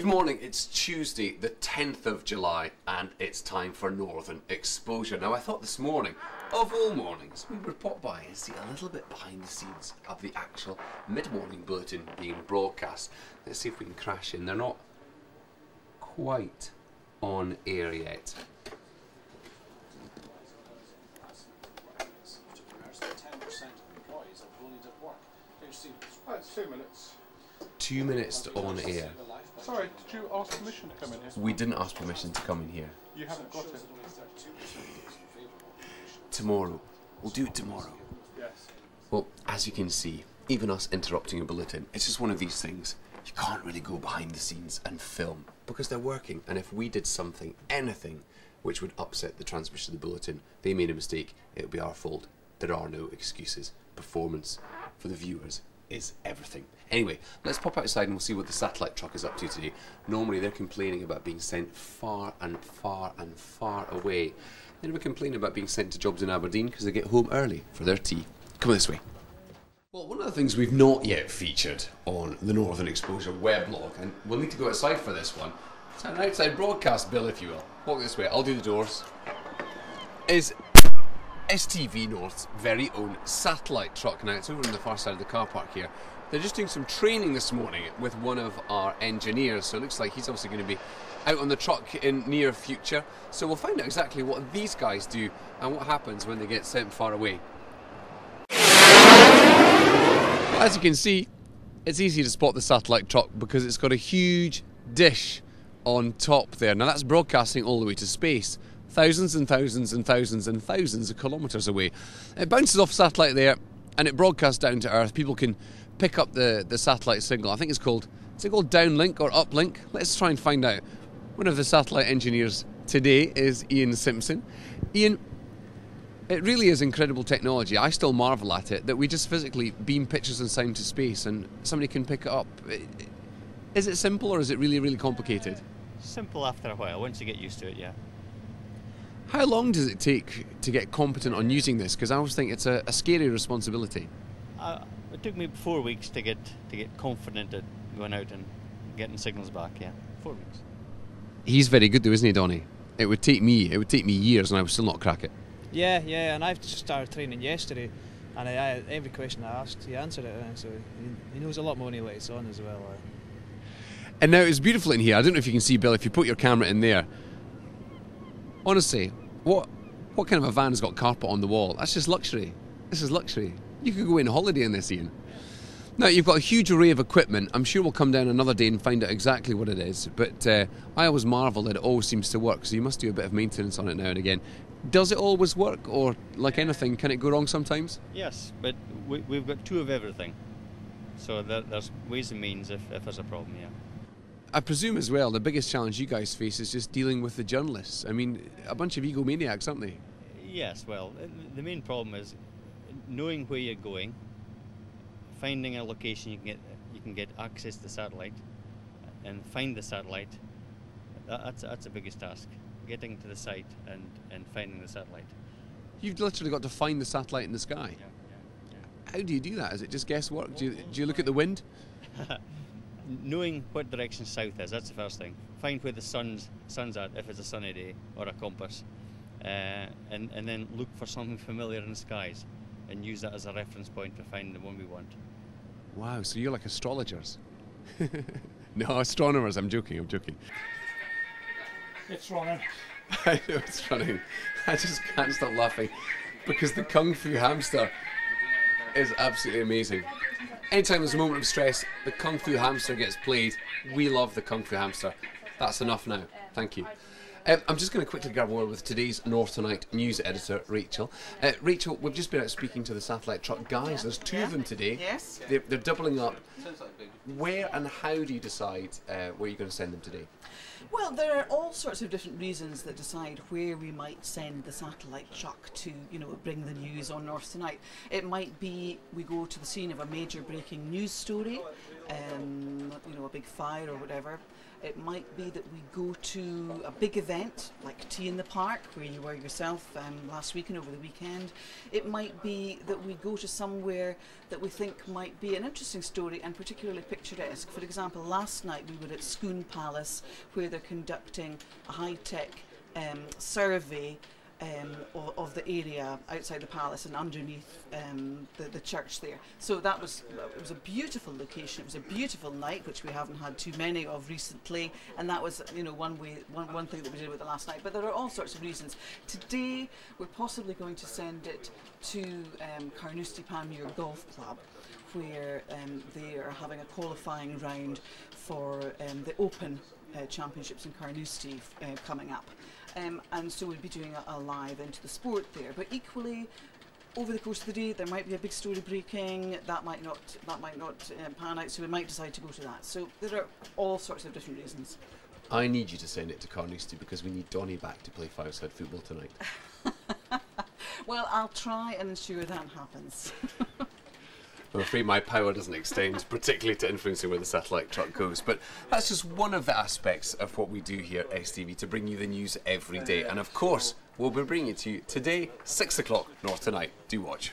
Good morning, it's Tuesday the 10th of July and it's time for Northern Exposure. Now I thought this morning, of all mornings, we would pop by and see a little bit behind the scenes of the actual mid-morning bulletin being broadcast. Let's see if we can crash in. They're not quite on air yet. It's 2 minutes. 2 minutes on air. Sorry, did you ask permission to come in here? We didn't ask permission to come in here. You haven't got it. Tomorrow. We'll do it tomorrow. Yes. Well, as you can see, even us interrupting a bulletin, it's just one of these things. You can't really go behind the scenes and film because they're working, and if we did something, anything, which would upset the transmission of the bulletin, they made a mistake, it would be our fault. There are no excuses. Performance for the viewers is everything. Anyway, let's pop outside and we'll see what the satellite truck is up to today. Normally they're complaining about being sent far and far and far away. They never complain about being sent to jobs in Aberdeen because they get home early for their tea. Come this way. Well, one of the things we've not yet featured on the Northern Exposure weblog, and we'll need to go outside for this one, it's an outside broadcast bill, if you will. Walk this way, I'll do the doors. Is STV North's very own satellite truck. Now it's over on the far side of the car park here. They're just doing some training this morning with one of our engineers, so it looks like he's obviously going to be out on the truck in near future. So we'll find out exactly what these guys do and what happens when they get sent far away. As you can see, it's easy to spot the satellite truck because it's got a huge dish on top there. Now that's broadcasting all the way to space. Thousands and thousands and thousands and thousands of kilometres away. It bounces off satellite there and it broadcasts down to Earth. People can pick up the satellite signal. I think it's called downlink or uplink? Let's try and find out. One of the satellite engineers today is Ian Simpson. Ian, it really is incredible technology. I still marvel at it, that we just physically beam pictures and sound to space and somebody can pick it up. Is it simple or is it really, really complicated? Simple after a while, once you get used to it, yeah. How long does it take to get competent on using this? Because I always think it's a scary responsibility. It took me 4 weeks to get confident at going out and getting signals back, yeah. 4 weeks. He's very good though, isn't he, Donny? It would take me years and I would still not crack it. Yeah, and I've just started training yesterday, and every question I asked, he answered it, so he knows a lot more when he lets on as well. And now it's beautiful in here. I don't know if you can see, Bill, if you put your camera in there. Honestly, what kind of a van has got carpet on the wall? That's just luxury. This is luxury. You could go in holiday in this, Ian. Now, you've got a huge array of equipment. I'm sure we'll come down another day and find out exactly what it is. But I always marvel that it always seems to work, so you must do a bit of maintenance on it now and again. Does it always work, or like anything, can it go wrong sometimes? Yes, but we've got two of everything. So there's ways and means if there's a problem, yeah. I presume as well the biggest challenge you guys face is just dealing with the journalists. I mean, a bunch of egomaniacs, aren't they? Yes, well, the main problem is knowing where you're going, finding a location you can get access to the satellite, and find the satellite. That's the biggest task, getting to the site and finding the satellite. You've literally got to find the satellite in the sky. Yeah. How do you do that? Is it just guesswork? Do you look at the wind? Knowing what direction south is, that's the first thing. Find where the sun's at, if it's a sunny day, or a compass. And then look for something familiar in the skies and use that as a reference point to find the one we want. Wow, so you're like astrologers. No, astronomers, I'm joking. It's running. I know it's running. I just can't stop laughing because the Kung Fu hamster is absolutely amazing. Anytime there's a moment of stress, the Kung Fu hamster gets played. We love the Kung Fu hamster. That's enough now. Thank you. I'm just going to quickly grab a word with today's North Tonight news editor, Rachel. Rachel, we've just been out speaking to the satellite truck guys. There's two of them today. Yes. They're doubling up. Where and how do you decide where you're going to send them today? Well, there are all sorts of different reasons that decide where we might send the satellite truck to, bring the news on North Tonight. It might be we go to the scene of a major breaking news story, a big fire or whatever. It might be that we go to a big event like Tea in the Park, where you were yourself last week and over the weekend. It might be that we go to somewhere that we think might be an interesting story and particularly picturesque. For example, last night we were at Scone Palace, where they're conducting a high-tech survey of the area outside the palace and underneath the church there. So it was a beautiful location. It was a beautiful night, which we haven't had too many of recently, and that was, you know, one thing that we did with it last night. But there are all sorts of reasons. Today we're possibly going to send it to Carnoustie Panmure Golf Club, where they are having a qualifying round for the Open Championships in Carnoustie coming up. And so we'll be doing a live into the sport there. But equally, over the course of the day, there might be a big story breaking. That might not pan out. So we might decide to go to that. So there are all sorts of different reasons. I need you to send it to Carnoustie because we need Donny back to play five-side football tonight. Well, I'll try and ensure that happens. I'm afraid my power doesn't extend, particularly to influencing where the satellite truck goes. But that's just one of the aspects of what we do here at STV, to bring you the news every day. And of course, we'll be bringing it to you today, 6 o'clock North Tonight. Do watch.